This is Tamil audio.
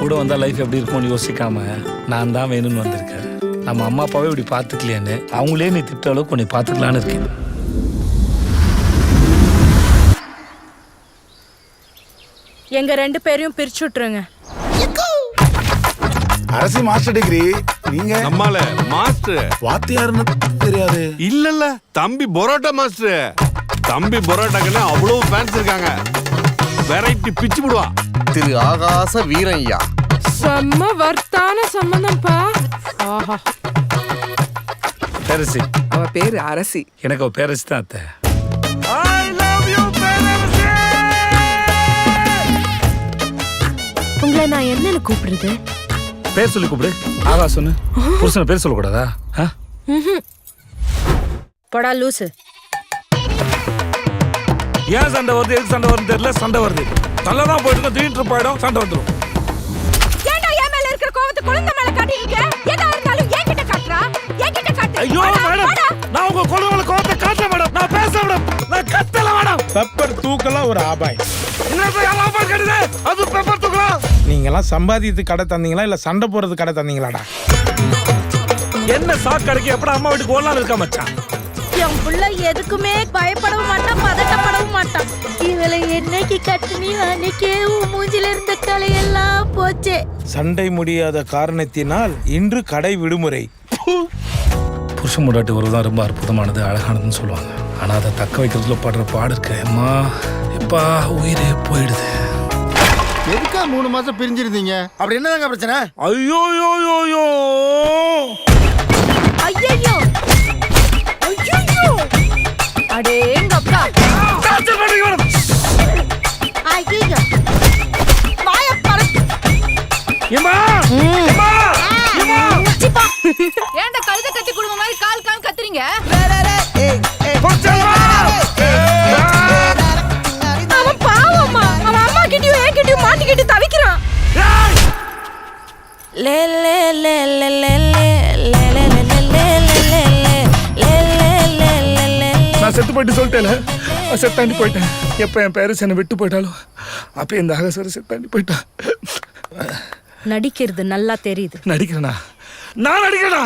கூட வந்தா லைஃப் எப்படி இருக்கும்னு யோசிக்காம நான் தான் வேணும்னு வந்திருக்கேன். நம்ம அம்மா அப்பாவே இப்படி பார்த்துக்கலையான்னு அவங்களே நீ திட்ட அளவுக்கு உன்னை பார்த்துக்கலான்னு இருக்கேன். எங்க 2 பேரையும் பிரிச்சு விட்டுருங்க. அரசி மாஸ்டர் டிகிரி, நீங்க நம்மால மாஸ்டர் வாத்தியாருன்னு தெரியாது. இல்ல தம்பி பரோட்டா மாஸ்டர். தம்பி பரோட்டாக்குன்னு அவ்வளவு ஃபேன்ஸ் இருக்காங்க. வெரைட்டி பிச்சு விடுவா. திரு ஆகாச வீரய்யா. செம்ம வர்த்தான சம்பந்தம்ப்பா. ஆஹா. பேரரசி. அவ பேரு அரசி. எனக்கு அவ பேரரசி தான் அத்தை. உங்களை நான் என்னன்னு கூப்பிடுறது? பேர் சொல்லி கூப்பிடு. ஆகாசன்னு. புருஷனை பேர் சொல்லக்கூடாதா? படா லூசு. ஏன் சண்டை வருது, எதுக்கு சண்டை வருது தெரியல. சண்டை வருது, நல்லதான் போயிட்டு திடீர்னு போயிடும், சண்டை வந்துடும். ஏன்டா என் மேல இருக்கிற கோவத்தை குழந்தை மேல காட்டிருக்க? எதா இருந்தாலும் என்கிட்ட காட்டுறா, என்கிட்ட காட்டு. ஐயோ மேடம், நான் உங்க குழந்தைகளை கோவத்தை காட்ட மேடம். நான் பேச மேடம், நான் கத்தல மேடம். பெப்பர் தூக்கலாம் ஒரு ஆபாய். என்ன கட்டுது அது பெப்பர் தூக்கலாம். நீங்கெல்லாம் சம்பாதித்து கடை தந்தீங்களா இல்ல சண்டை போறது கடை தந்தீங்களாடா? என்ன சாக்கடைக்கு எப்படி அம்மா வீட்டுக்கு ஓடலாம் இருக்கா மச்சான்? என் புள்ள எதுக்குமே பயப்படவும் மாட்டான், பதட்டப்படவும் மாட்டான். இவளை என்னைக்கு கட்டுனி அன்னைக்கே உன் மூஞ்சில இருந்த கலையெல்லாம் போச்சே. சண்டை முடியாத காரணத்தினால் இன்று கடை விடுமுறை. புருஷன் முடாட்டி உறவுதான் ரொம்ப அற்புதமானது, அழகானதுன்னு சொல்லுவாங்க. ஆனா அதை தக்க வைக்கிறதுல படுற பாடு இருக்கு அம்மா. எப்பா உயிரே போயிடுது. எதுக்கா 3 மாசம் பிரிஞ்சிருந்தீங்க? அப்படி என்னதாங்க பிரச்சனை? ஐயோ யோ யோ யோ ஐயோ ஐயோ அடேங்கப்பா. ஐயோ வாய பறக்கு. ஏம்மா ஏம்மா ஏம்மா ஏன்டா கழுத கட்டி குடும்ப மாதிரி கால் கால் கத்துறீங்க? அவன் பாவம்மா, அவன் அம்மா கிட்டயும் ஏன் கிட்டயும் மாட்டிக்கிட்டு தவிக்கிறான். லே லே லே லே லே லே லே லே லே லே லே. நான் செத்து போயிட்டு சொல்லிட்டேன், செத்தாண்டி போயிட்டேன். எப்ப என் பேரஸ் என்னை விட்டு போயிட்டாலும் அப்ப இந்த ஆகாசர செத்தாண்டி போயிட்டான். நடிக்கிறது நல்லா தெரியுது. நடிக்கிறேனா? நான் நடிக்கிறேனா?